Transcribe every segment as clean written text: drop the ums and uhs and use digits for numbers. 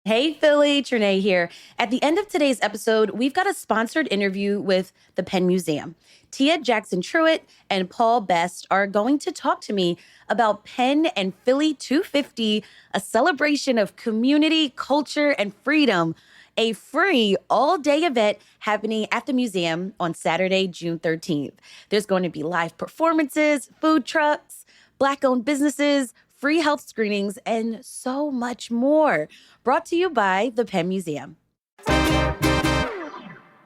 Hey, Philly, Trinae here. At the end of today's episode, we've got a sponsored interview with the Penn Museum. Tia Jackson Truitt and Paul Best are going to talk to me about Penn and Philly 250, a celebration of community, culture, and freedom, a free all-day event happening at the museum on Saturday, June 13th. There's going to be live performances, food trucks, Black-owned businesses, free health screenings, and so much more. Brought to you by the Penn Museum. The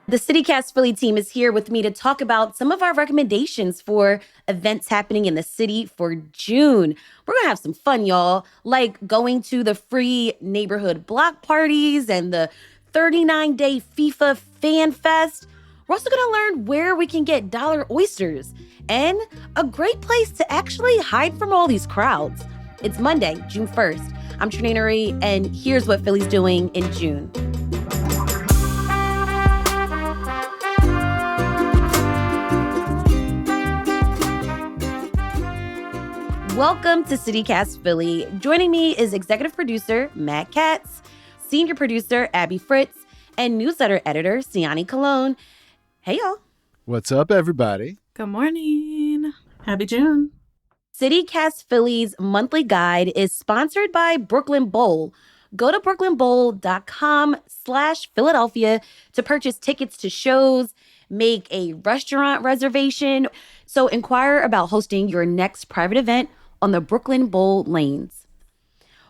CityCast Philly team is here with me to talk about some of our recommendations for events happening in the city for June. We're going to have some fun, y'all, like going to the free neighborhood block parties and the 39-day FIFA Fan Fest. We're also going to learn where we can get dollar oysters and a great place to actually hide from all these crowds. It's Monday, June 1st. I'm Trinae Nuri, and here's what Philly's doing in June. Welcome to CityCast Philly. Joining me is executive producer Matt Katz, senior producer Abby Fritz, and newsletter editor Siani Cologne. Hey, y'all. What's up, everybody? Good morning. Happy June. CityCast Philly's monthly guide is sponsored by Brooklyn Bowl. Go to brooklynbowl.com/Philadelphia to purchase tickets to shows, make a restaurant reservation. So inquire about hosting your next private event on the Brooklyn Bowl lanes.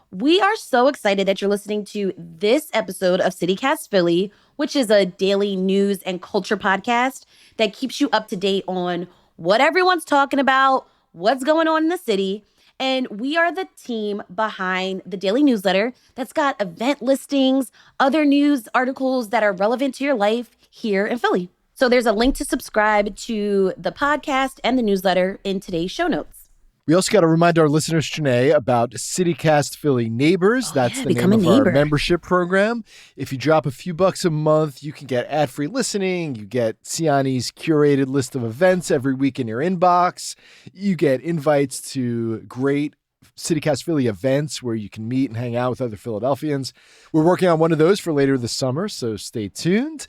We are so excited that you're listening to this episode of CityCast Philly, which is a daily news and culture podcast that keeps you up to date on what everyone's talking about, what's going on in the city. And we are the team behind the daily newsletter that's got event listings, other news articles that are relevant to your life here in Philly. So there's a link to subscribe to the podcast and the newsletter in today's show notes. We also got to remind our listeners, Trinae, about CityCast Philly Neighbors. That's the name of our membership program. If you drop a few bucks a month, you can get ad-free listening. You get Siani's curated list of events every week in your inbox. You get invites to great CityCast Philly events where you can meet and hang out with other Philadelphians. We're working on one of those for later this summer, so stay tuned.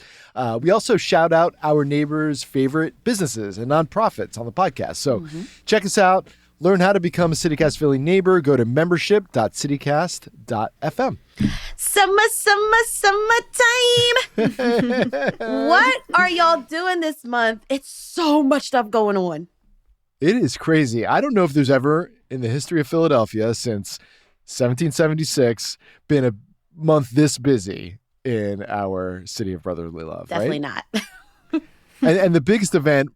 We also shout out our neighbors' favorite businesses and nonprofits on the podcast. So check us out. Learn how to become a CityCast Philly neighbor. Go to membership.citycast.fm. Summertime. What are y'all doing this month? It's so much stuff going on. It is crazy. I don't know if there's ever in the history of Philadelphia since 1776 been a month this busy in our city of brotherly love. Definitely right? not. and the biggest event,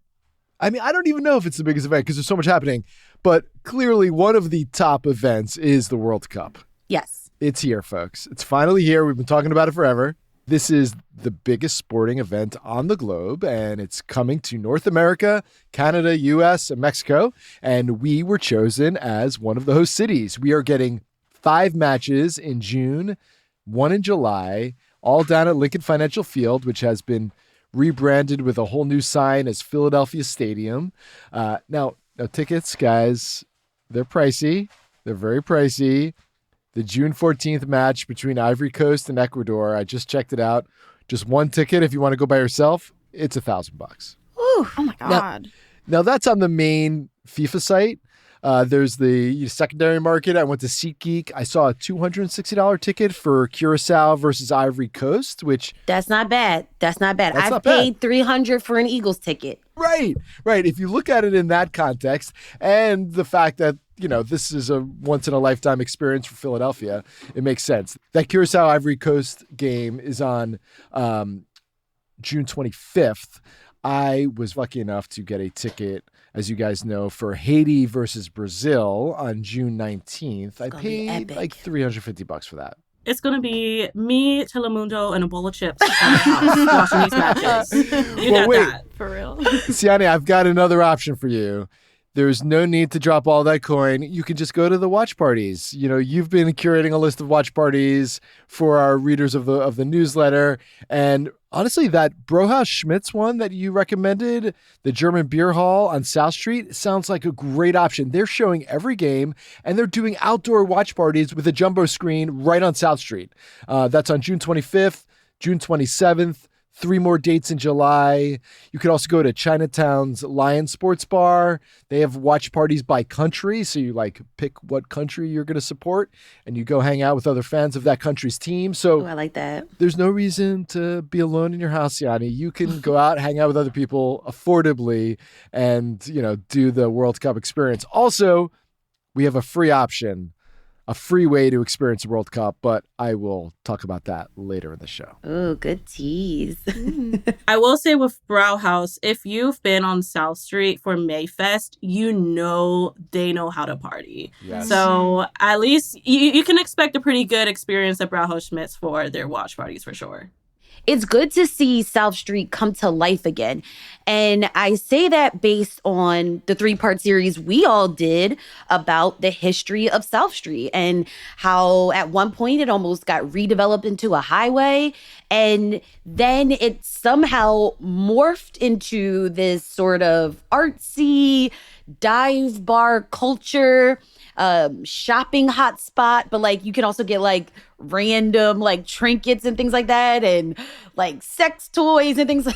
I mean, I don't even know if it's the biggest event because there's so much happening, but clearly one of the top events is the World Cup. Yes. It's here, folks. It's finally here. We've been talking about it forever. This is the biggest sporting event on the globe, and it's coming to North America, Canada, U.S., and Mexico, and we were chosen as one of the host cities. We are getting 5 matches in June, 1 in July, all down at Lincoln Financial Field, which has been rebranded with a whole new sign as Philadelphia Stadium. Now, tickets, guys, they're pricey. They're very pricey. The June 14th match between Ivory Coast and Ecuador, I just checked it out. Just one ticket if you want to go by yourself, it's $1,000. Oh my God. Now that's on the main FIFA site. There's the secondary market. I went to SeatGeek. I saw a $260 ticket for Curacao versus Ivory Coast, which... That's not bad. I've paid $300 for an Eagles ticket. Right. If you look at it in that context and the fact that, this is a once-in-a-lifetime experience for Philadelphia, it makes sense. That Curacao-Ivory Coast game is on June 25th. I was lucky enough to get a ticket, as you guys know, for Haiti versus Brazil on June 19th. I paid like $350 for that. It's going to be me, Telemundo, and a bowl of chips at the house watching these matches. You got that, for real. Siani, I've got another option for you. There's no need to drop all that coin. You can just go to the watch parties. You've been curating a list of watch parties for our readers of the newsletter. And honestly, that Brohaus Schmitz one that you recommended, the German Beer Hall on South Street, sounds like a great option. They're showing every game, and they're doing outdoor watch parties with a jumbo screen right on South Street. That's on June 25th, June 27th. 3 more dates in July. You could also go to Chinatown's Lion Sports Bar. They have watch parties by country. So you pick what country you're going to support and you go hang out with other fans of that country's team. So I like that. There's no reason to be alone in your house, Yanni. You can go out, hang out with other people affordably and, do the World Cup experience. Also, we have a free option, a free way to experience the World Cup, but I will talk about that later in the show. Oh, good tease. I will say with Brauhaus, if you've been on South Street for Mayfest, they know how to party. Yes. So at least you can expect a pretty good experience at Brauhaus Schmitz for their watch parties for sure. It's good to see South Street come to life again. And I say that based on the 3-part series we all did about the history of South Street and how at one point it almost got redeveloped into a highway. And then it somehow morphed into this sort of artsy dive bar culture, shopping hotspot, but you can also get random trinkets and things like that, and sex toys and things.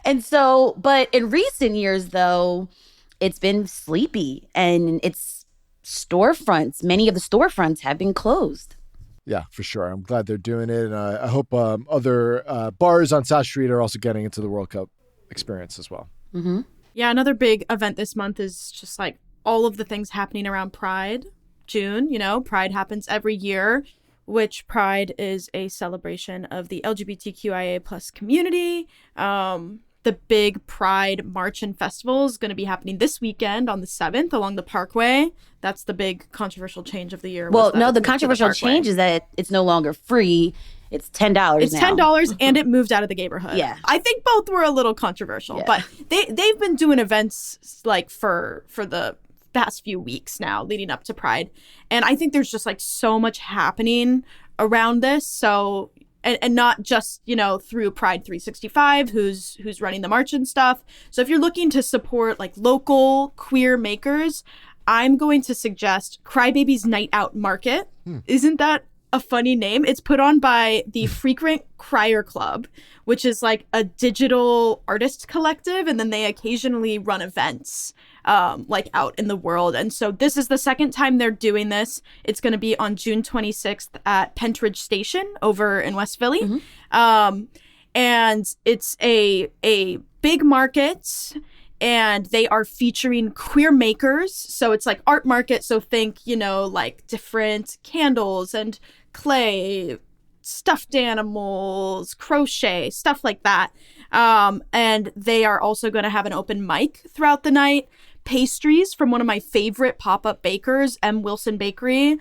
And so, but in recent years though, it's been sleepy and it's storefronts. Many of the storefronts have been closed. Yeah, for sure. I'm glad they're doing it. And I hope other bars on South Street are also getting into the World Cup experience as well. Mm-hmm. Yeah, another big event this month is just all of the things happening around Pride. June, Pride happens every year, which Pride is a celebration of the LGBTQIA plus community. The big Pride March and Festival is going to be happening this weekend on the 7th along the Parkway. That's the big controversial change of the year. Well, no, the controversial change is that it's no longer free. It's $10 It's now. $10 and it moved out of the neighborhood. Yeah. I think both were a little controversial, but they've been doing events for the past few weeks now leading up to Pride. And I think there's just so much happening around this. So and not just, through Pride 365, who's running the march and stuff. So if you're looking to support local queer makers, I'm going to suggest Crybaby's Night Out Market. Isn't that a funny name? It's put on by the Frequent Crier Club, which is a digital artist collective, and then they occasionally run events out in the world. And so this is the second time they're doing this. It's going to be on June 26th at Pentridge Station over in West Philly. Mm-hmm. And it's a big market, and they are featuring queer makers. So it's art market. So think, different candles and clay, stuffed animals, crochet, stuff like that. And they are also going to have an open mic throughout the night. Pastries from one of my favorite pop-up bakers, M. Wilson Bakery.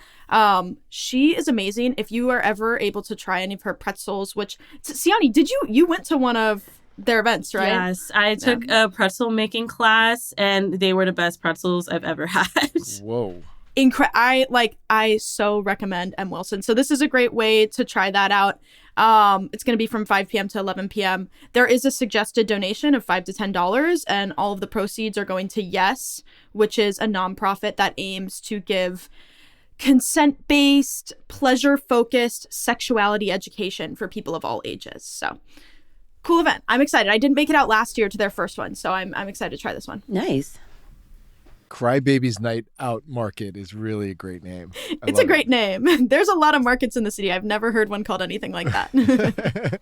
She is amazing. If you are ever able to try any of her pretzels, which, Siani, you went to one of their events, right? Yes, I took a pretzel making class, and they were the best pretzels I've ever had. Whoa. I so recommend M. Wilson. So this is a great way to try that out. It's going to be from 5 p.m. to 11 p.m. There is a suggested donation of $5 to $10, and all of the proceeds are going to Yes, which is a nonprofit that aims to give consent-based, pleasure-focused sexuality education for people of all ages. So cool event. I'm excited. I didn't make it out last year to their first one, so I'm excited to try this one. Nice. Crybaby's Night Out Market is really a great name. It's a great name. There's a lot of markets in the city. I've never heard one called anything like that.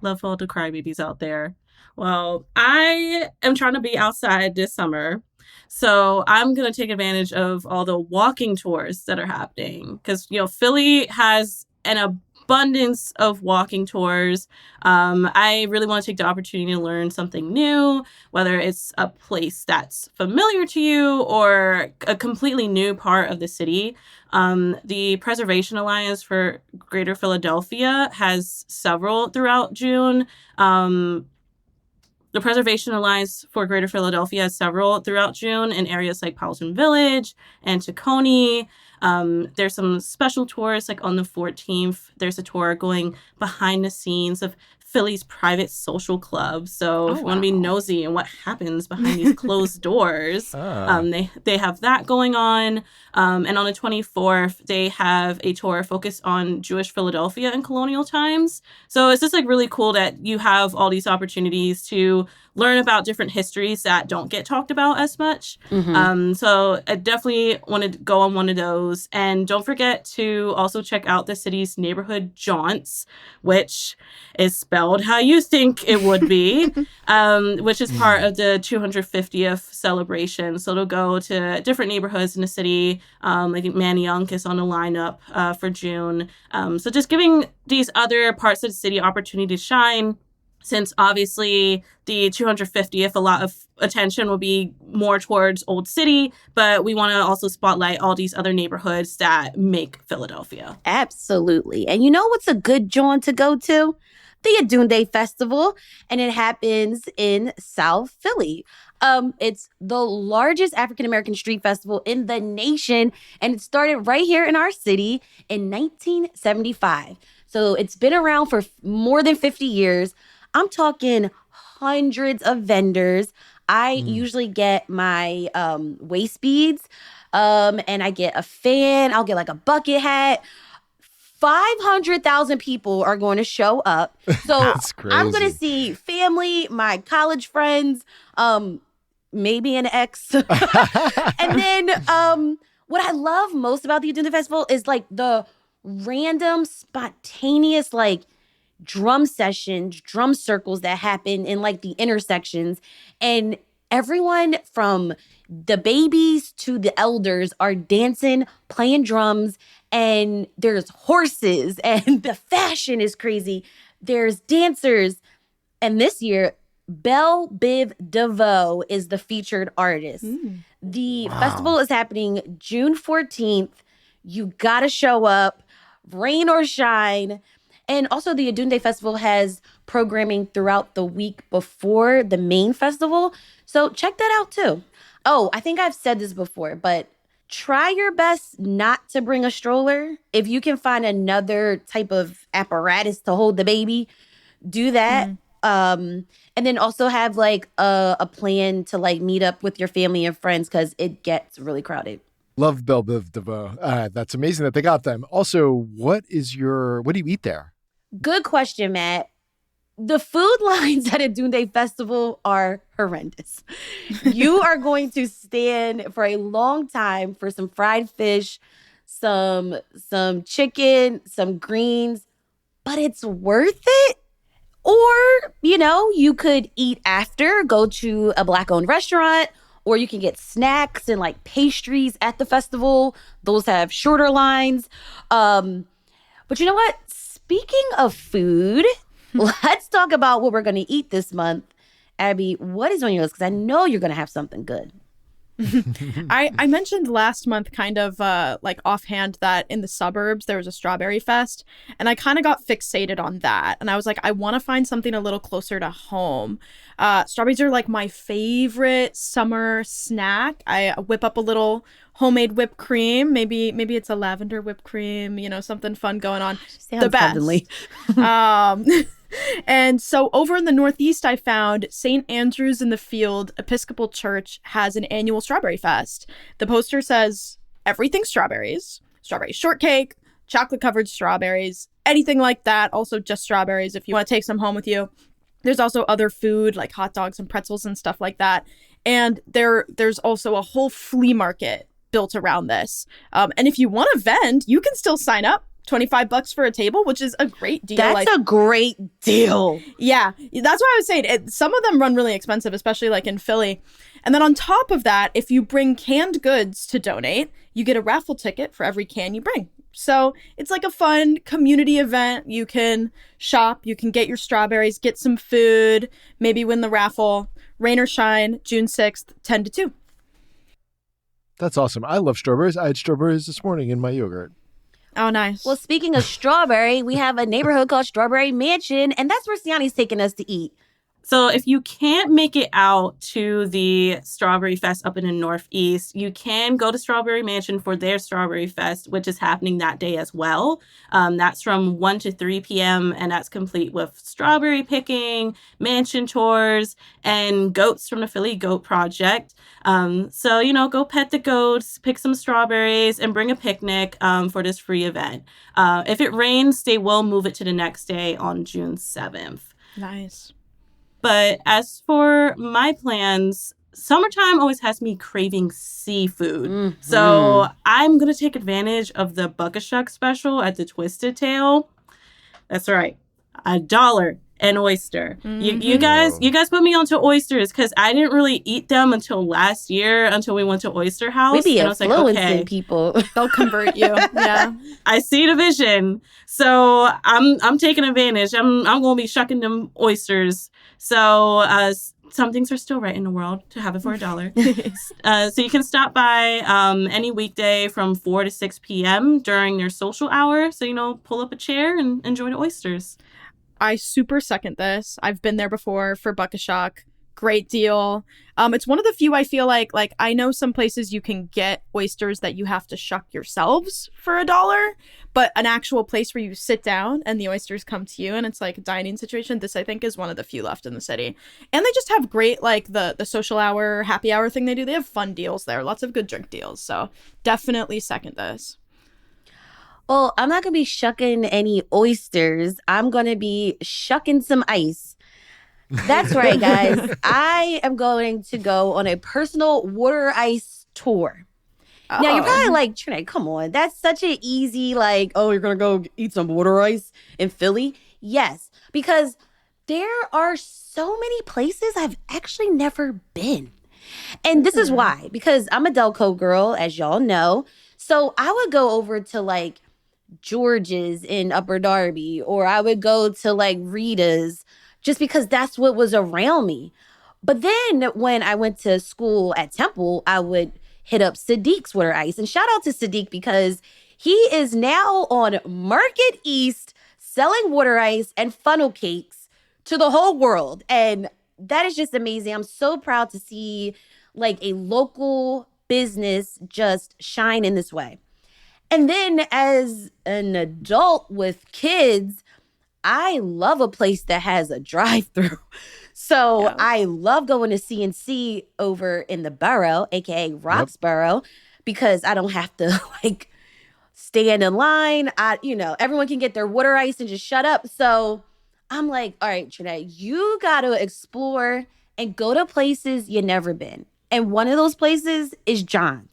Love all the crybabies out there. Well, I am trying to be outside this summer, so I'm going to take advantage of all the walking tours that are happening because, Philly has an abundance of walking tours. I really want to take the opportunity to learn something new, whether it's a place that's familiar to you or a completely new part of the city. The Preservation Alliance for Greater Philadelphia has several throughout June. The Preservation Alliance for Greater Philadelphia has several throughout June in areas like Powelton Village and Tacony. There's some special tours, like on the 14th, there's a tour going behind the scenes of Philly's private social club. So if you want to be nosy and what happens behind these closed doors, they have that going on. And on the 24th, they have a tour focused on Jewish Philadelphia in colonial times. So it's just like really cool that you have all these opportunities to learn about different histories that don't get talked about as much. So I definitely want to go on one of those. And don't forget to also check out the city's neighborhood jaunts, which is spelled how you think it would be, which is part of the 250th celebration. So they'll go to different neighborhoods in the city. I think Manayunk is on the lineup for June. So just giving these other parts of the city opportunity to shine, since obviously the 250th, a lot of attention will be more towards Old City, but we want to also spotlight all these other neighborhoods that make Philadelphia. Absolutely. And you know what's a good jaunt to go to? The Adunde Festival, and it happens in South Philly. It's the largest African-American street festival in the nation, and it started right here in our city in 1975. So it's been around for more than 50 years. I'm talking hundreds of vendors. I usually get my waist beads, and I get a fan. I'll get like a bucket hat. 500,000 people are going to show up. So That's crazy. I'm going to see family, my college friends, maybe an ex. And then what I love most about the Adunde Festival is like the random, spontaneous, like drum sessions, drum circles that happen in like the intersections. And everyone from the babies to the elders are dancing, playing drums, and there's horses, and the fashion is crazy. There's dancers. And this year, Belle Biv DeVoe is the featured artist. The festival is happening June 14th. You gotta show up, rain or shine. And also the Adunde Festival has programming throughout the week before the main festival. So check that out too. Oh, I think I've said this before, but try your best not to bring a stroller. If you can find another type of apparatus to hold the baby, do that. And then also have like a plan to like meet up with your family and friends, because it gets really crowded. Love Belle Biv DeVoe. That's amazing that they got them. Also, what do you eat there? Good question, Matt. The food lines at Adunde Festival are horrendous. You are going to stand for a long time for some fried fish, some chicken, some greens, but it's worth it. Or, you could eat after, go to a Black-owned restaurant, or you can get snacks and like pastries at the festival. Those have shorter lines. But you know what? Speaking of food, let's talk about what we're going to eat this month. Abby, what is on your list? Because I know you're going to have something good. I mentioned last month kind of like offhand that in the suburbs there was a strawberry fest, and I kind of got fixated on that, and I was like, I want to find something a little closer to home. Strawberries are like my favorite summer snack. I whip up a little homemade whipped cream. Maybe it's a lavender whipped cream, something fun going on. Sounds the best. heavenly. And so over in the Northeast, I found St. Andrew's in the Field Episcopal Church has an annual strawberry fest. The poster says everything strawberries, strawberry shortcake, chocolate covered strawberries, anything like that. Also just strawberries if you want to take some home with you. There's also other food like hot dogs and pretzels and stuff like that. And there's also a whole flea market built around this. And if you want to vend, you can still sign up. $25 for a table, which is a great deal. That's a great deal. Yeah, that's what I was saying. Some of them run really expensive, especially like in Philly. And then on top of that, if you bring canned goods to donate, you get a raffle ticket for every can you bring. So it's like a fun community event. You can shop, you can get your strawberries, get some food, maybe win the raffle. Rain or shine, June 6th, 10 to 2. That's awesome. I love strawberries. I had strawberries this morning in my yogurt. Oh, nice. Well, speaking of strawberry, we have a neighborhood called Strawberry Mansion, and that's where Siani's taking us to eat. So if you can't make it out to the Strawberry Fest up in the Northeast, you can go to Strawberry Mansion for their Strawberry Fest, which is happening that day as well. That's from 1 to 3 p.m. and that's complete with strawberry picking, mansion tours, and goats from the Philly Goat Project. So, go pet the goats, pick some strawberries, and bring a picnic for this free event. If it rains, they will move it to the next day on June 7th. Nice. But as for my plans, summertime always has me craving seafood. Mhm. So I'm going to take advantage of the Buckashuck special at the Twisted Tail. That's right. $1 an oyster. You guys put me onto oysters because I didn't really eat them until last year, until we went to Oyster House. We be and I was like, influencing okay, people. They'll convert you. Yeah. I see the vision. So I'm taking advantage. I'm gonna be shucking them oysters. So some things are still right in the world to have it for $1. So you can stop by any weekday from 4 to 6 p.m. during their social hour. So, pull up a chair and enjoy the oysters. I super second this. I've been there before for Buckashock. Great deal. It's one of the few I feel like I know some places you can get oysters that you have to shuck yourselves for $1, but an actual place where you sit down and the oysters come to you and it's like a dining situation. This I think is one of the few left in the city. And they just have great the social hour, happy hour thing they do. They have fun deals there. Lots of good drink deals. So definitely second this. Well, I'm not going to be shucking any oysters. I'm going to be shucking some ice. That's right, guys. I am going to go on a personal water ice tour. Oh. Now, you're probably like, Trinae, come on. That's such an easy, you're going to go eat some water ice in Philly? Yes, because there are so many places I've actually never been. And this is why, because I'm a Delco girl, as y'all know. So I would go over to George's in Upper Darby, or I would go to Rita's just because that's what was around me. But then when I went to school at Temple, I would hit up Sadiq's Water Ice. And shout out to Sadiq because he is now on Market East selling water ice and funnel cakes to the whole world. And that is just amazing. I'm so proud to see a local business just shine in this way. And then as an adult with kids, I love a place that has a drive-through. So Yeah. I love going to CNC over in the borough, aka Roxborough, because I don't have to stand in line. Everyone can get their water ice and just shut up. So I'm like, all right, Trinae, you got to explore and go to places you've never been. And one of those places is John's.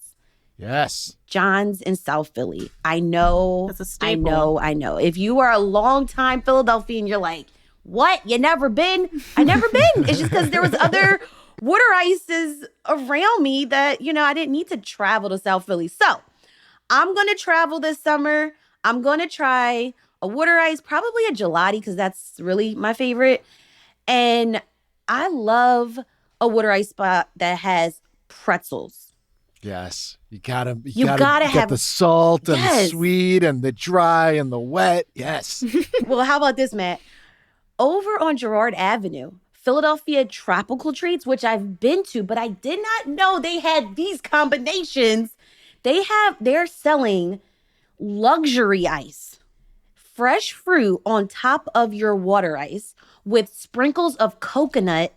Yes. John's in South Philly. I know. That's a staple. I know. If you are a longtime Philadelphian, you're like, what? You never been? I never been. It's just because there was other water ices around me that, I didn't need to travel to South Philly. So I'm going to travel this summer. I'm going to try a water ice, probably a gelati, because that's really my favorite. And I love a water ice spot that has pretzels. Yes. You gotta gotta get have the salt and the Yes. sweet and the dry and the wet. Yes. Well, how about this, Matt? Over on Girard Avenue, Philadelphia Tropical Treats, which I've been to, but I did not know they had these combinations. They're selling luxury ice, fresh fruit on top of your water ice with sprinkles of coconut,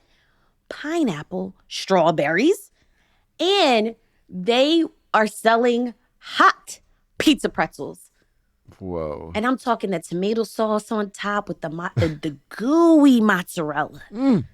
pineapple, strawberries, and they are selling hot pizza pretzels. Whoa. And I'm talking the tomato sauce on top with the gooey mozzarella. Ooh,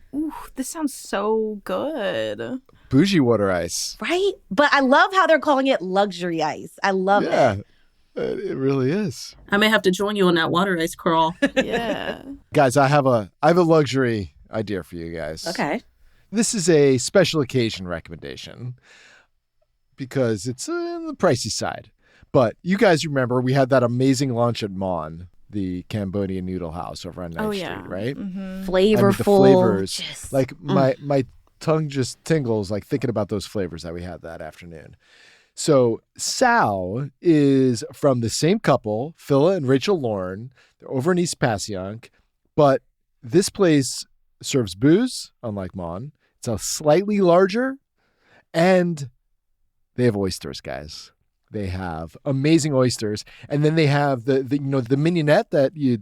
this sounds so good. Bougie water ice. Right? But I love how they're calling it luxury ice. I love Yeah. it. It really is. I may have to join you on that water ice crawl. Yeah. Guys, I have a luxury idea for you guys. Okay. This is a special occasion recommendation because it's on the pricey side. But you guys remember we had that amazing lunch at Mon, the Cambodian noodle house over on 9th Street, right? Mm-hmm. Flavorful. the flavors, Just, my tongue just tingles thinking about those flavors that we had that afternoon. So Sal is from the same couple, Phila and Rachel Lauren. They're over in East Passyunk, but this place serves booze, unlike Mon. It's a slightly larger, and they have oysters, guys. They have amazing oysters, and then they have the mignonette that you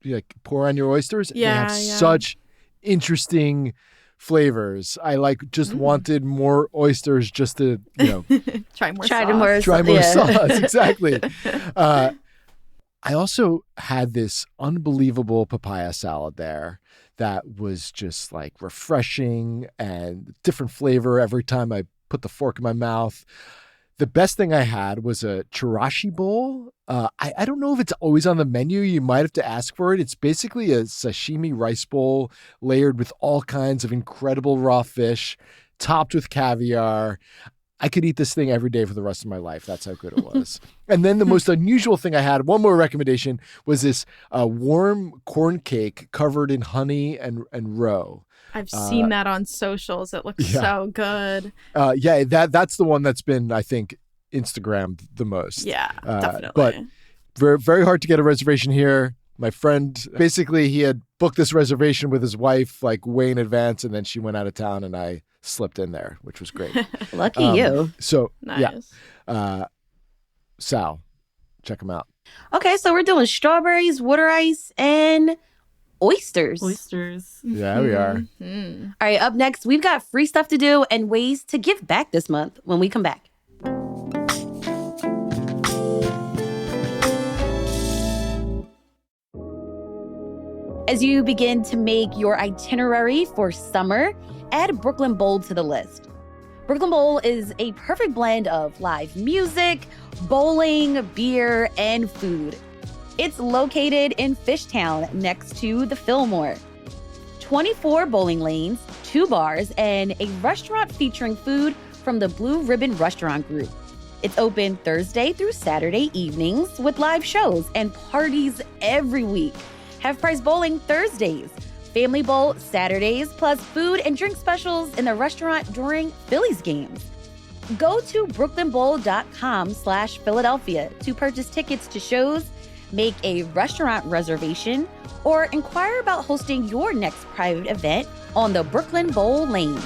like pour on your oysters. They have such interesting flavors. I just wanted more oysters just to try more sauce. Exactly. I also had this unbelievable papaya salad there that was just like refreshing and different flavor every time I put the fork in my mouth. The best thing I had was a chirashi bowl. I don't know if it's always on the menu. You might have to ask for it. It's basically a sashimi rice bowl layered with all kinds of incredible raw fish, topped with caviar. I could eat this thing every day for the rest of my life. That's how good it was. And then the most unusual thing I had, one more recommendation, was this warm corn cake covered in honey and roe. I've seen that on socials. It looks so good. That's the one that's been, I think, Instagrammed the most. Yeah, definitely. But very, very hard to get a reservation here. My friend, basically, he had booked this reservation with his wife like way in advance, and then she went out of town, and I slipped in there, which was great. Lucky you. So, nice. Sal, check them out. Okay, so we're doing strawberries, water ice, and oysters. Yeah, we are. All right, up next, we've got free stuff to do and ways to give back this month when we come back. As you begin to make your itinerary for summer, add Brooklyn Bowl to the list. Brooklyn Bowl is a perfect blend of live music, bowling, beer, and food. It's located in Fishtown next to the Fillmore. 24 bowling lanes, 2 bars, and a restaurant featuring food from the Blue Ribbon Restaurant Group. It's open Thursday through Saturday evenings with live shows and parties every week. Half-price bowling Thursdays, family bowl Saturdays, plus food and drink specials in the restaurant during Phillies games. Go to brooklynbowl.com/Philadelphia to purchase tickets to shows, make a restaurant reservation, or inquire about hosting your next private event on the Brooklyn Bowl lanes.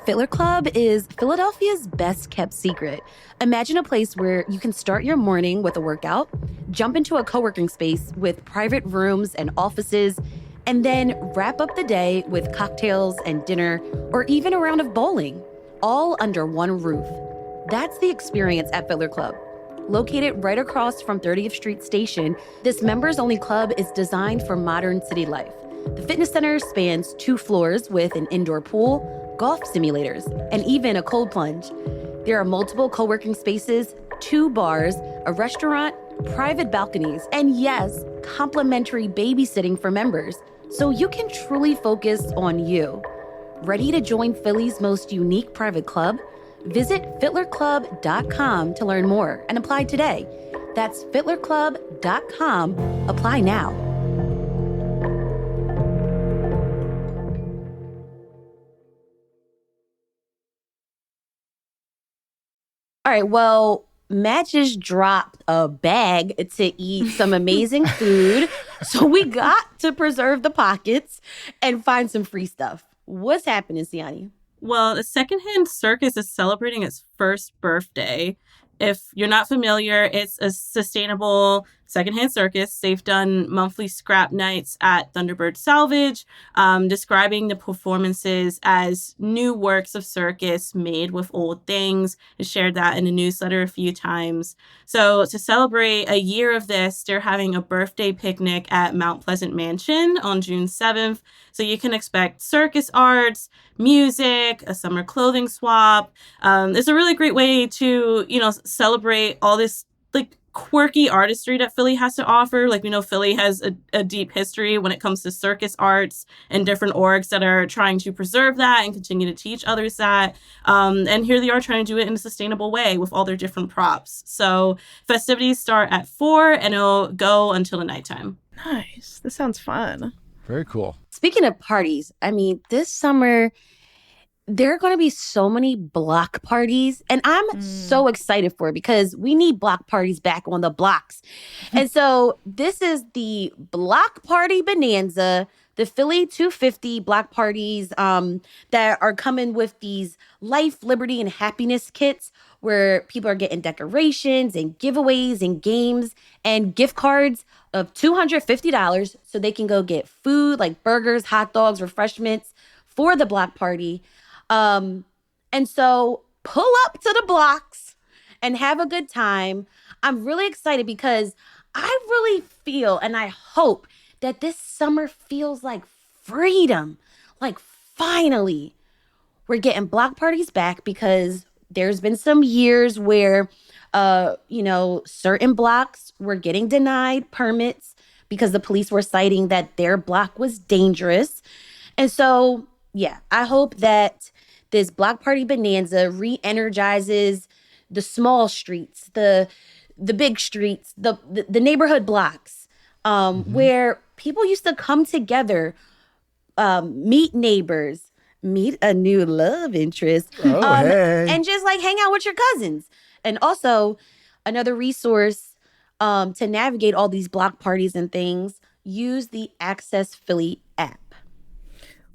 Fitler Club is Philadelphia's best kept secret. Imagine a place where you can start your morning with a workout, jump into a co-working space with private rooms and offices, and then wrap up the day with cocktails and dinner, or even a round of bowling, all under one roof. That's the experience at Fitler Club. Located right across from 30th Street Station, this members-only club is designed for modern city life. The fitness center spans 2 floors with an indoor pool, golf simulators, and even a cold plunge. There are multiple co-working spaces, 2 bars, a restaurant, private balconies, and yes, complimentary babysitting for members, so you can truly focus on you. Ready to join Philly's most unique private club? Visit fitlerclub.com to learn more and apply today. That's fitlerclub.com. Apply now. All right, well, Matt just dropped a bag to eat some amazing food, so we got to preserve the pockets and find some free stuff. What's happening, Siani? Well, the Secondhand Circus is celebrating its first birthday. If you're not familiar, it's a sustainable secondhand circus. They've done monthly scrap nights at Thunderbird Salvage, describing the performances as new works of circus made with old things. I shared that in a newsletter a few times. So to celebrate a year of this, they're having a birthday picnic at Mount Pleasant Mansion on June 7th. So you can expect circus arts, music, a summer clothing swap. It's a really great way to, celebrate all this quirky artistry that Philly has to offer. We know Philly has a deep history when it comes to circus arts and different orgs that are trying to preserve that and continue to teach others that. And here they are trying to do it in a sustainable way with all their different props. So festivities start at 4 and it'll go until the nighttime. Nice. This sounds fun. Very cool. Speaking of parties, this summer, there are going to be so many block parties, and I'm so excited for it because we need block parties back on the blocks. And so this is the Block Party Bonanza, the Philly 250 block parties that are coming with these life, liberty, and happiness kits where people are getting decorations and giveaways and games and gift cards of $250 so they can go get food like burgers, hot dogs, refreshments for the block party. And so pull up to the blocks and have a good time. I'm really excited because I really feel and I hope that this summer feels like freedom. Like finally, we're getting block parties back because there's been some years where, certain blocks were getting denied permits because the police were citing that their block was dangerous. And so, yeah, I hope that this block party bonanza re-energizes the small streets, the big streets, the neighborhood blocks, where people used to come together, meet neighbors, meet a new love interest, Hey. and just like hang out with your cousins. And also another resource to navigate all these block parties and things, use the Access Philly app.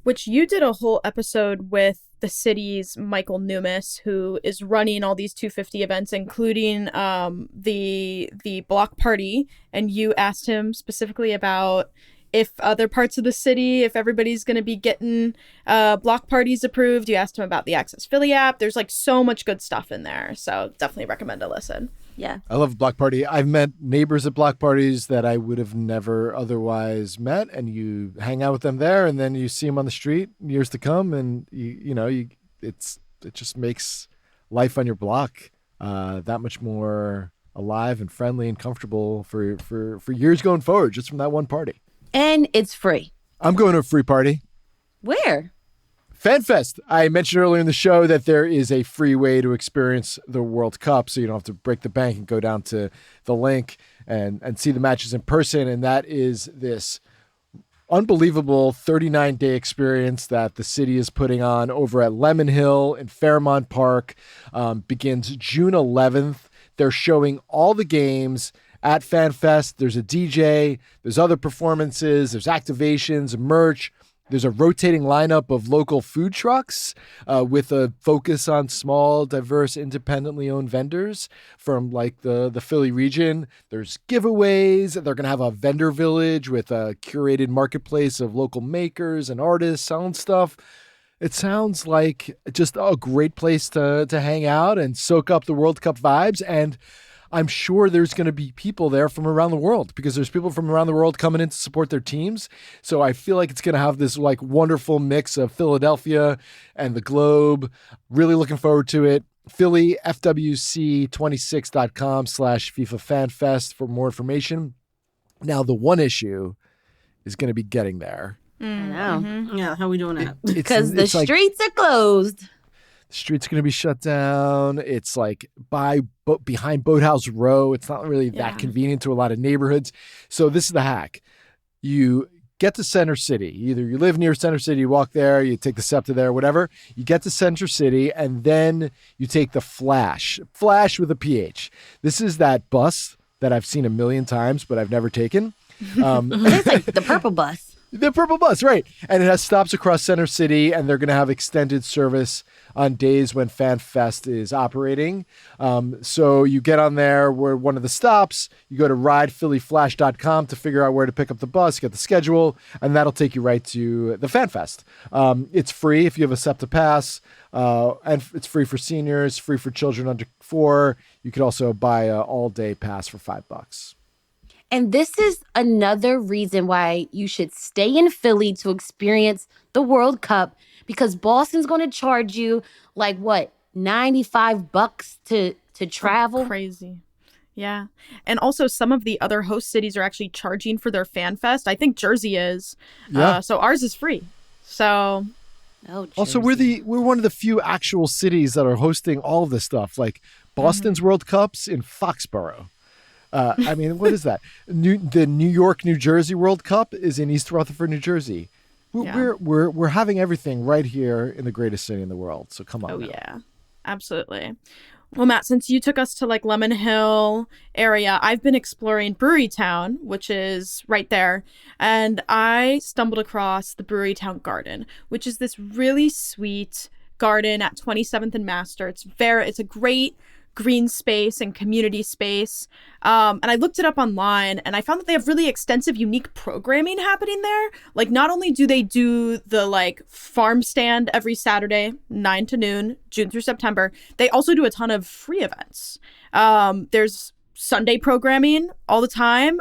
Which you did a whole episode with the city's Michael Numis, who is running all these 250 events, including the block party. And you asked him specifically about if other parts of the city, if everybody's going to be getting block parties approved. You asked him about the Access Philly app. There's like so much good stuff in there. So definitely recommend a listen. Yeah. I love block party. I've met neighbors at block parties that I would have never otherwise met, and you hang out with them there, and then you see them on the street years to come, and it just makes life on your block that much more alive and friendly and comfortable for years going forward, just from that one party. And it's free. I'm going to a free party. Where? FanFest. I mentioned earlier in the show that there is a free way to experience the World Cup, so you don't have to break the bank and go down to the link and see the matches in person. And that is this unbelievable 39-day experience that the city is putting on over at Lemon Hill in Fairmount Park. Begins June 11th. They're showing all the games at FanFest. There's a DJ, there's other performances, there's activations, merch. There's a rotating lineup of local food trucks with a focus on small, diverse, independently owned vendors from like the Philly region. There's giveaways. They're going to have a vendor village with a curated marketplace of local makers and artists selling stuff. It sounds like just a great place to hang out and soak up the World Cup vibes. And I'm sure there's going to be people there from around the world because there's people from around the world coming in to support their teams. So I feel like it's going to have this like wonderful mix of Philadelphia and the globe. Really looking forward to it. PhillyFWC26.com/FIFA FanFest for more information. Now, the one issue is going to be getting there. I know. Mm-hmm. Yeah, how are we doing that? Because the streets are closed. The street's going to be shut down. It's like behind Boathouse Row. It's not really that convenient to a lot of neighborhoods. So this is the hack. You get to Center City. Either you live near Center City, you walk there, you take the SEPTA there, whatever. You get to Center City, and then you take the Flash with a PH. This is that bus that I've seen a million times, but I've never taken. It's like the purple bus. The purple bus, right. And it has stops across Center City, and they're going to have extended service on days when FanFest is operating. So you get on there where one of the stops, you go to ridephillyflash.com to figure out where to pick up the bus, get the schedule, and that'll take you right to the FanFest. It's free if you have a SEPTA pass, and it's free for seniors, free for children under 4. You could also buy an all-day pass for $5. And this is another reason why you should stay in Philly to experience the World Cup, because Boston's going to charge you like what, $95 to travel. Crazy. Yeah. And also some of the other host cities are actually charging for their fan fest. I think Jersey is. Yeah. So ours is free. So also we're one of the few actual cities that are hosting all of this stuff. Like Boston's World Cup's in Foxborough. What is that? The New York, New Jersey World Cup is in East Rutherford, New Jersey. We're having everything right here in the greatest city in the world. So come on. Oh, now. yeah. Absolutely. Well, Matt, since you took us to like Lemon Hill area, I've been exploring Brewery Town, which is right there. And I stumbled across the Brewery Town Garden, which is this really sweet garden at 27th and Master. It's a great green space and community space. And I looked it up online and I found that they have really extensive, unique programming happening there. Like, not only do they do the like farm stand every Saturday, 9 to noon, June through September, they also do a ton of free events. There's Sunday programming all the time.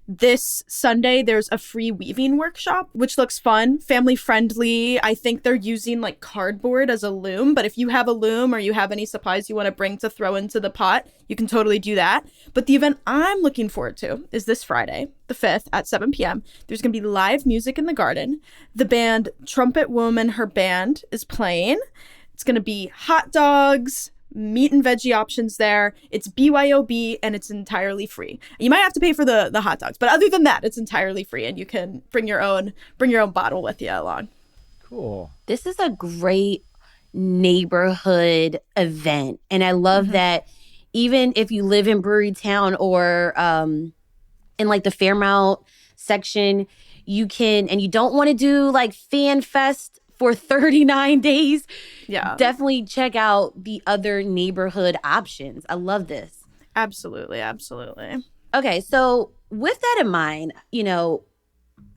This Sunday, there's a free weaving workshop, which looks fun, family friendly. I think they're using like cardboard as a loom, but if you have a loom or you have any supplies you want to bring to throw into the pot, you can totally do that. But the event I'm looking forward to is this Friday, the 5th at 7 p.m. There's going to be live music in the garden. The band Trumpet Woman, her band, is playing. It's going to be hot dogs, meat and veggie options there. It's BYOB and it's entirely free. You might have to pay for the hot dogs, but other than that, it's entirely free and you can bring your own bottle with you along. Cool. This is a great neighborhood event. And I love that even if you live in Brewery Town or in like the Fairmount section, you can, and you don't want to do like Fan Fest for 39 days, definitely check out the other neighborhood options. I love this. Absolutely. Absolutely. Okay, so with that in mind,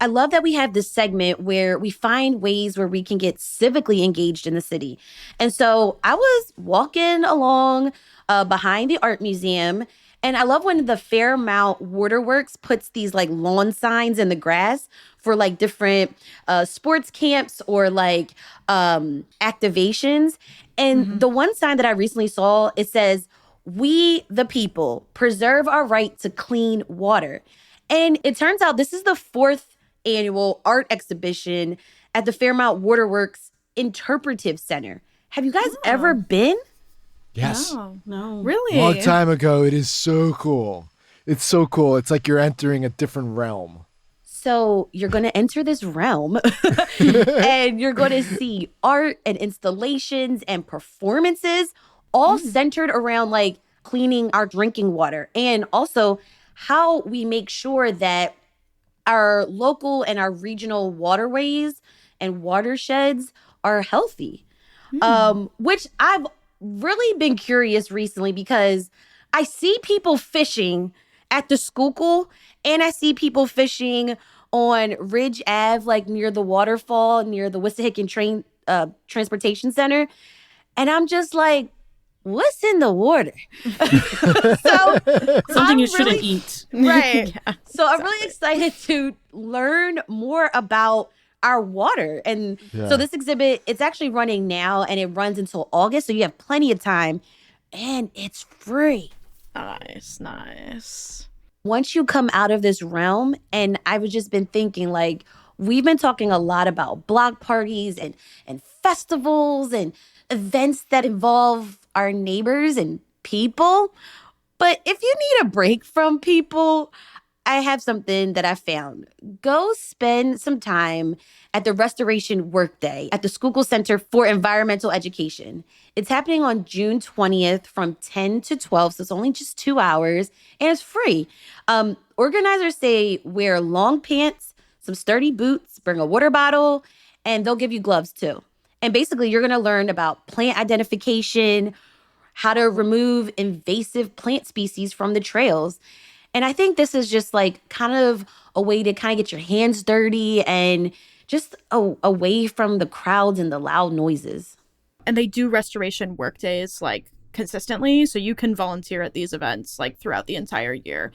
I love that we have this segment where we find ways where we can get civically engaged in the city. And so I was walking along behind the art museum, and I love when the Fairmount Waterworks puts these like lawn signs in the grass for like different sports camps or like activations. And the one sign that I recently saw, it says, "We the people preserve our right to clean water." And it turns out this is the 4th annual art exhibition at the Fairmount Waterworks Interpretive Center. Have you guys ever been? Yes. No. Really? Long time ago. It is so cool. It's so cool. It's like you're entering a different realm. So you're going to enter this realm and you're going to see art and installations and performances all centered around like cleaning our drinking water and also how we make sure that our local and our regional waterways and watersheds are healthy. Which I've really been curious recently because I see people fishing at the Schuylkill and I see people fishing on Ridge Ave, like near the waterfall, near the Wissahickon Transportation Center. And I'm just like, what's in the water? So Something you shouldn't eat. Right. So I'm really excited to learn more about our water. And so this exhibit, it's actually running now and it runs until August. So you have plenty of time and it's free. Nice. Once you come out of this realm, and I've just been thinking like, we've been talking a lot about block parties and festivals and events that involve our neighbors and people. But if you need a break from people, I have something that I found. Go spend some time at the Restoration Workday at the Schuylkill Center for Environmental Education. It's happening on June 20th from 10 to 12, so it's only just 2 hours, and it's free. Organizers say wear long pants, some sturdy boots, bring a water bottle, and they'll give you gloves too. And basically, you're going to learn about plant identification, how to remove invasive plant species from the trails. And I think this is just like kind of a way to kind of get your hands dirty and just away from the crowds and the loud noises. And they do restoration work days like consistently. So you can volunteer at these events like throughout the entire year,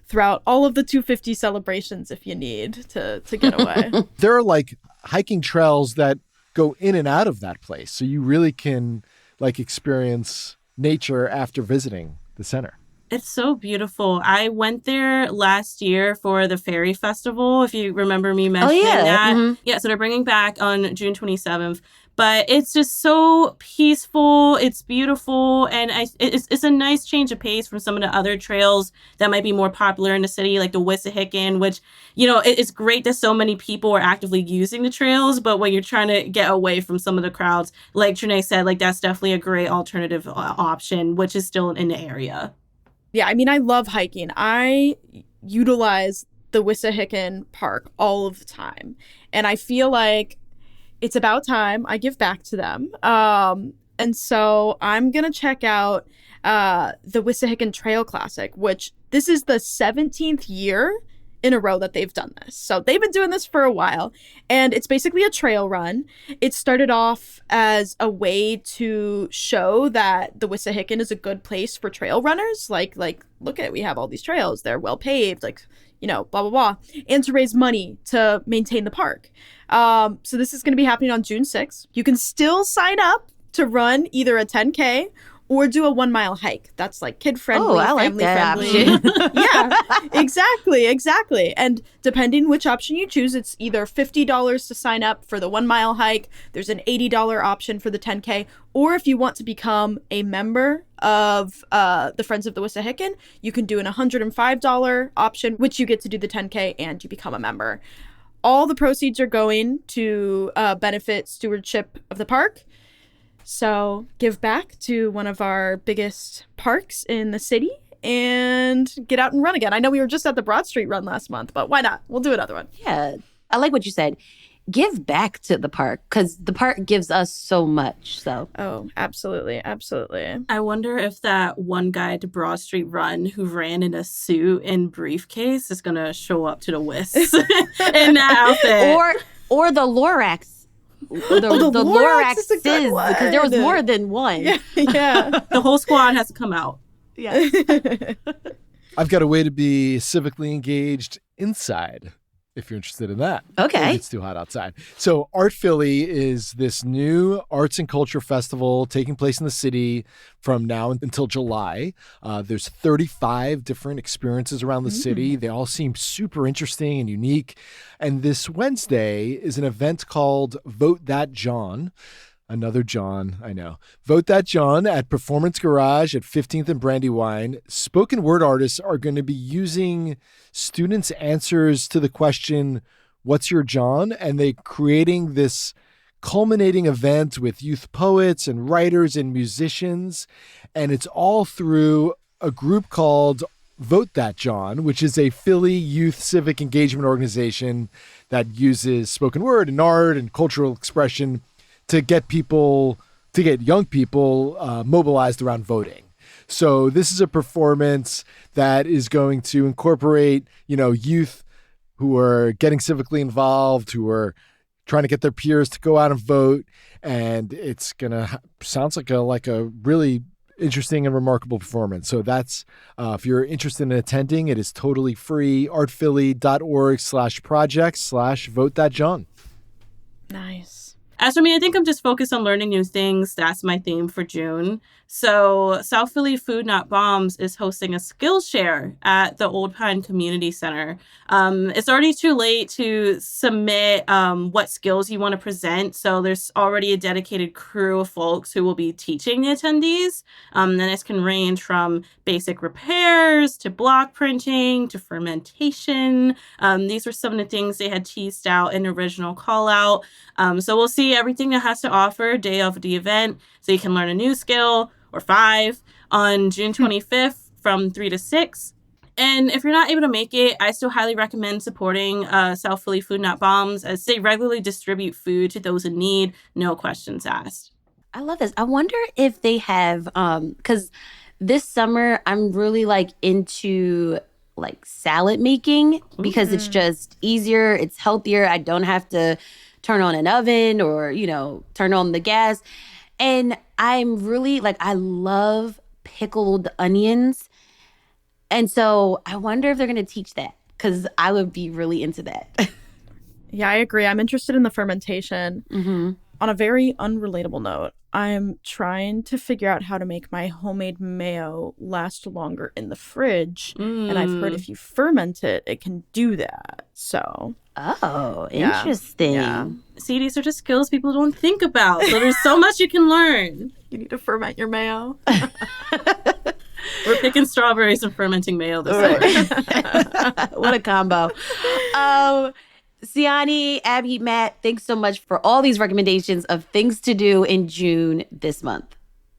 throughout all of the 250 celebrations if you need to get away. There are like hiking trails that go in and out of that place. So you really can like experience nature after visiting the center. It's so beautiful. I went there last year for the Fairy Festival, if you remember me mentioning that. Yeah, so they're bringing back on June 27th. but it's just so peaceful. It's beautiful, and it's a nice change of pace from some of the other trails that might be more popular in the city, like the Wissahickon, which, it's great that so many people are actively using the trails, but when you're trying to get away from some of the crowds, like Trinae said, like that's definitely a great alternative option, which is still in the area. Yeah, I mean, I love hiking. I utilize the Wissahickon Park all of the time, and I feel like it's about time I give back to them. And so I'm going to check out the Wissahickon Trail Classic, which this is the 17th year in a row that they've done this. So they've been doing this for a while, and it's basically a trail run. It started off as a way to show that the Wissahickon is a good place for trail runners. Like, look at, we have all these trails. They're well paved, blah, blah, blah. And to raise money to maintain the park. So this is going to be happening on June 6th. You can still sign up to run either a 10K or do a 1 mile hike. That's like kid friendly, I like family that friendly. option. Yeah, exactly. And depending which option you choose, it's either $50 to sign up for the 1 mile hike. There's an $80 option for the 10K. Or if you want to become a member of the Friends of the Wissahickon, you can do an $105 option, which you get to do the 10K and you become a member. All the proceeds are going to benefit stewardship of the park. So give back to one of our biggest parks in the city and get out and run again. I know we were just at the Broad Street run last month, but why not? We'll do another one. Yeah. I like what you said. Give back to the park, because the park gives us so much. So. Oh, absolutely. Absolutely. I wonder if that one guy at the Broad Street run who ran in a suit and briefcase is going to show up to the WIS in that outfit. Or the Lorax. The Lorax is a good one. Because there was more than one. Yeah. The whole squad has to come out. Yeah. I've got a way to be civically engaged inside, if you're interested in that. Okay. If it's too hot outside. So Art Philly is this new arts and culture festival taking place in the city from now until July. There's 35 different experiences around the city. They all seem super interesting and unique. And this Wednesday is an event called Vote That John. Another John, I know. Vote That John at Performance Garage at 15th and Brandywine. Spoken word artists are going to be using students' answers to the question, what's your John? And they creating this culminating event with youth poets and writers and musicians. And it's all through a group called Vote That John, which is a Philly youth civic engagement organization that uses spoken word and art and cultural expression to get young people mobilized around voting. So this is a performance that is going to incorporate, youth who are getting civically involved, who are trying to get their peers to go out and vote. And it's going to sounds like a really interesting and remarkable performance. So that's, if you're interested in attending, it is totally free. artphilly.org/projects/votethatjohn. Nice. As for me, I think I'm just focused on learning new things. That's my theme for June. So South Philly Food Not Bombs is hosting a Skillshare at the Old Pine Community Center. It's already too late to submit what skills you want to present. So there's already a dedicated crew of folks who will be teaching the attendees. And this can range from basic repairs to block printing to fermentation. These were some of the things they had teased out in the original call out. So we'll see everything that has to offer day of the event, so you can learn a new skill or 5 on June 25th from 3 to 6. And if you're not able to make it, I still highly recommend supporting South Philly Food Not Bombs, as they regularly distribute food to those in need, no questions asked. I love this. I wonder if they have, because this summer I'm really into salad making, because it's just easier, it's healthier. I don't have to turn on an oven or, turn on the gas. And I'm really I love pickled onions. And so I wonder if they're going to teach that, because I would be really into that. Yeah, I agree. I'm interested in the fermentation. Mm-hmm. On a very unrelatable note, I'm trying to figure out how to make my homemade mayo last longer in the fridge. And I've heard if you ferment it, it can do that. So, Oh, yeah. interesting. Yeah. See, these are just skills people don't think about. So there's so much you can learn. You need to ferment your mayo. We're picking strawberries and fermenting mayo this summer. What a combo. Siani, Abby, Matt, thanks so much for all these recommendations of things to do in June this month.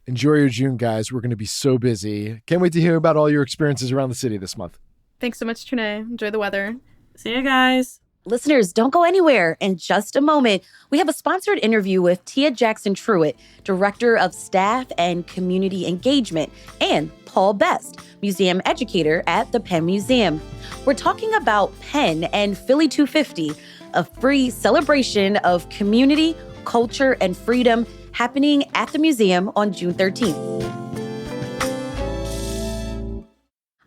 Enjoy your June, guys. We're going to be so busy. Can't wait to hear about all your experiences around the city this month. Thanks so much, Trinae. Enjoy the weather. See you guys. Listeners, don't go anywhere. In just a moment, we have a sponsored interview with Tia Jackson Truitt, Director of Staff and Community Engagement, and Paul Best, Museum Educator at the Penn Museum. We're talking about Penn and Philly 250, a free celebration of community, culture, and freedom happening at the museum on June 13th.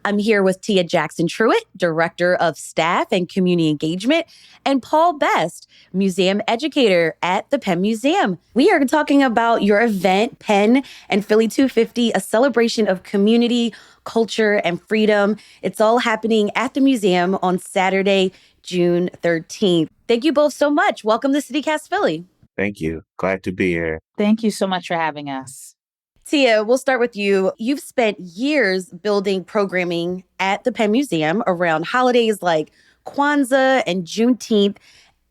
I'm here with Tia Jackson Truitt, Director of Staff and Community Engagement, and Paul Best, Museum Educator at the Penn Museum. We are talking about your event, Penn and Philly 250, a celebration of community, culture, and freedom. It's all happening at the museum on Saturday, June 13th. Thank you both so much. Welcome to CityCast Philly. Thank you. Glad to be here. Thank you so much for having us. Tia, we'll start with you. You've spent years building programming at the Penn Museum around holidays like Kwanzaa and Juneteenth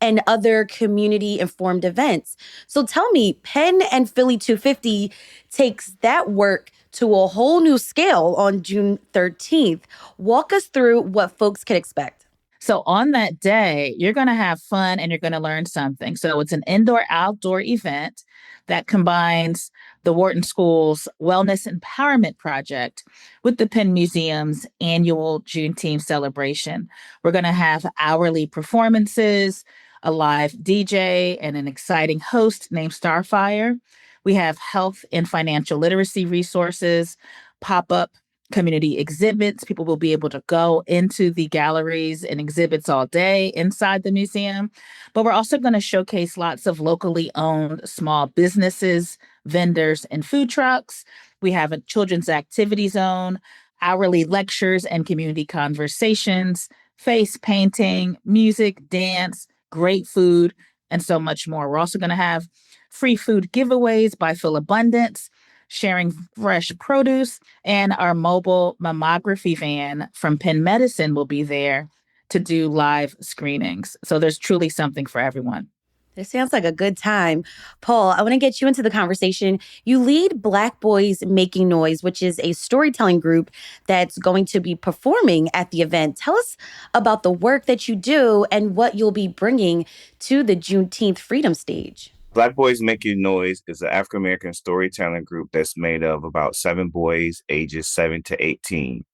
and other community-informed events. So tell me, Penn and Philly 250 takes that work to a whole new scale on June 13th. Walk us through what folks can expect. So on that day, you're going to have fun and you're going to learn something. So it's an indoor-outdoor event that combines the Wharton School's Wellness Empowerment Project with the Penn Museum's annual Juneteenth celebration. We're going to have hourly performances, a live DJ, and an exciting host named Starfire. We have health and financial literacy resources, pop-up community exhibits. People will be able to go into the galleries and exhibits all day inside the museum. But we're also going to showcase lots of locally owned small businesses, vendors, and food trucks. We have a children's activity zone, hourly lectures and community conversations, face painting, music, dance, great food, and so much more. We're also going to have free food giveaways by Phil Abundance, sharing fresh produce, and our mobile mammography van from Penn Medicine will be there to do live screenings. So there's truly something for everyone. This sounds like a good time. Paul, I want to get you into the conversation. You lead Black Boys Making Noise, which is a storytelling group that's going to be performing at the event. Tell us about the work that you do and what you'll be bringing to the Juneteenth Freedom Stage. Black Boys Making Noise is an African-American storytelling group that's made of about 7 boys ages 7 to 18.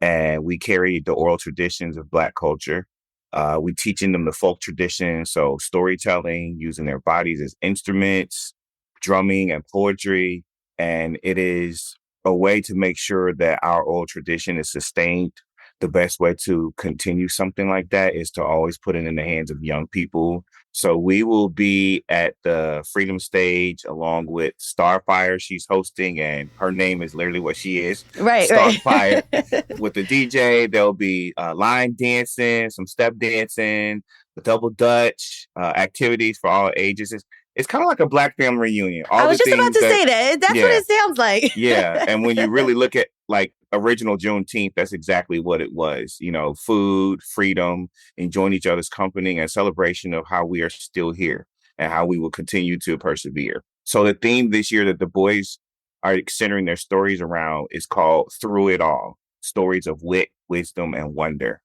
And we carry the oral traditions of Black culture. We teaching them the folk tradition, so storytelling, using their bodies as instruments, drumming and poetry. And it is a way to make sure that our oral tradition is sustained. The best way to continue something like that is to always put it in the hands of young people. So we will be at the Freedom Stage along with Starfire. She's hosting, and her name is literally what she is. Right. Starfire. With the DJ, there'll be line dancing, some step dancing, the double Dutch, activities for all ages. It's kind of like a Black family reunion. I was just about to say that. That's what it sounds like. Yeah. And when you really look at like original Juneteenth, that's exactly what it was. You know, food, freedom, enjoying each other's company, and celebration of how we are still here and how we will continue to persevere. So the theme this year that the boys are centering their stories around is called Through It All, Stories of Wit, Wisdom, and Wonder.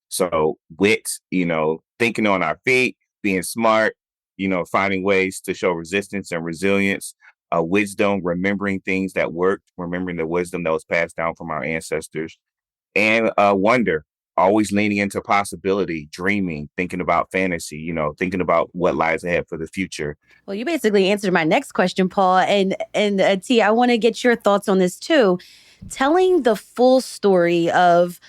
So wit, thinking on our feet, being smart, finding ways to show resistance and resilience, wisdom, remembering things that worked, remembering the wisdom that was passed down from our ancestors, and wonder, always leaning into possibility, dreaming, thinking about fantasy, thinking about what lies ahead for the future. Well, you basically answered my next question, Paul. And T, I want to get your thoughts on this too. Telling the full story of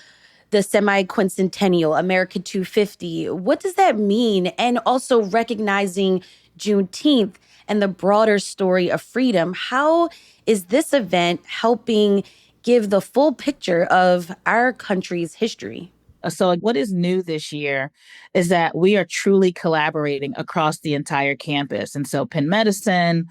the semi-quincentennial America 250, what does that mean? And also recognizing Juneteenth and the broader story of freedom. How is this event helping give the full picture of our country's history? So what is new this year is that we are truly collaborating across the entire campus. And so Penn Medicine,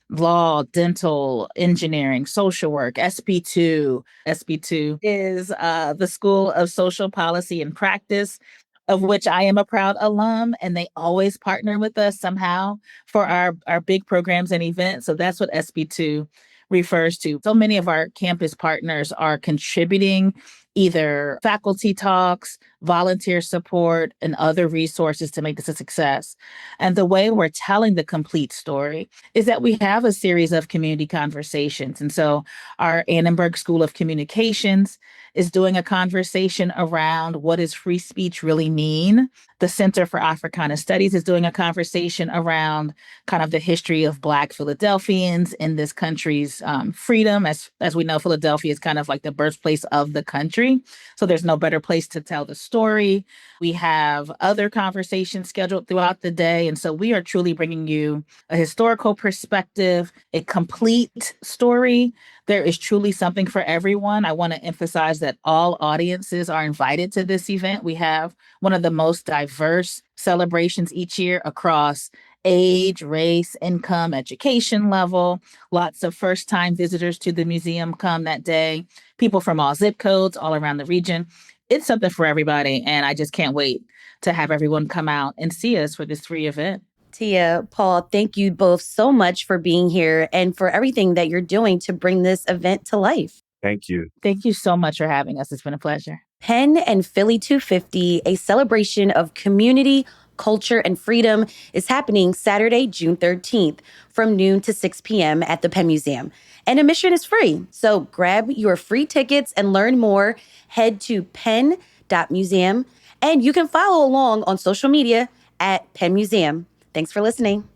law, dental, engineering, social work, SB2. SB2 is the School of Social Policy and Practice, of which I am a proud alum, and they always partner with us somehow for our big programs and events. So that's what SB2 refers to. So many of our campus partners are contributing either faculty talks, volunteer support, and other resources to make this a success. And the way we're telling the complete story is that we have a series of community conversations. And so our Annenberg School of Communications is doing a conversation around what does free speech really mean? The Center for Africana Studies is doing a conversation around kind of the history of Black Philadelphians in this country's freedom. As we know, Philadelphia is kind of like the birthplace of the country. So there's no better place to tell the story. We have other conversations scheduled throughout the day. And so we are truly bringing you a historical perspective, a complete story. There is truly something for everyone. I want to emphasize that all audiences are invited to this event. We have one of the most diverse celebrations each year across age, race, income, education level. Lots of first-time visitors to the museum come that day. People from all zip codes all around the region. It's something for everybody, and I just can't wait to have everyone come out and see us for this free event. Tia, Paul, thank you both so much for being here and for everything that you're doing to bring this event to life. Thank you. Thank you so much for having us. It's been a pleasure. Penn and Philly 250, a celebration of community, culture, and freedom, is happening Saturday, June 13th from noon to 6 p.m. at the Penn Museum. And admission is free. So grab your free tickets and learn more. Head to penn.museum. And you can follow along on social media at Penn Museum. Thanks for listening.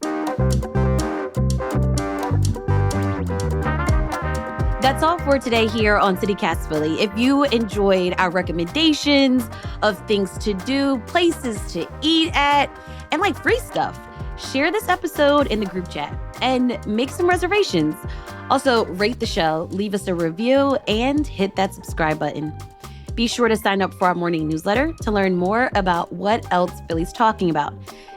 That's all for today here on CityCast Philly. If you enjoyed our recommendations of things to do, places to eat at, and like free stuff, share this episode in the group chat and make some reservations. Also, rate the show, leave us a review, and hit that subscribe button. Be sure to sign up for our morning newsletter to learn more about what else Philly's talking about.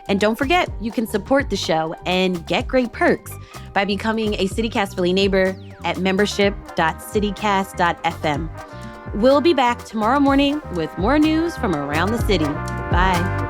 And don't forget, you can support the show and get great perks by becoming a CityCast Philly neighbor at membership.citycast.fm. We'll be back tomorrow morning with more news from around the city. Bye.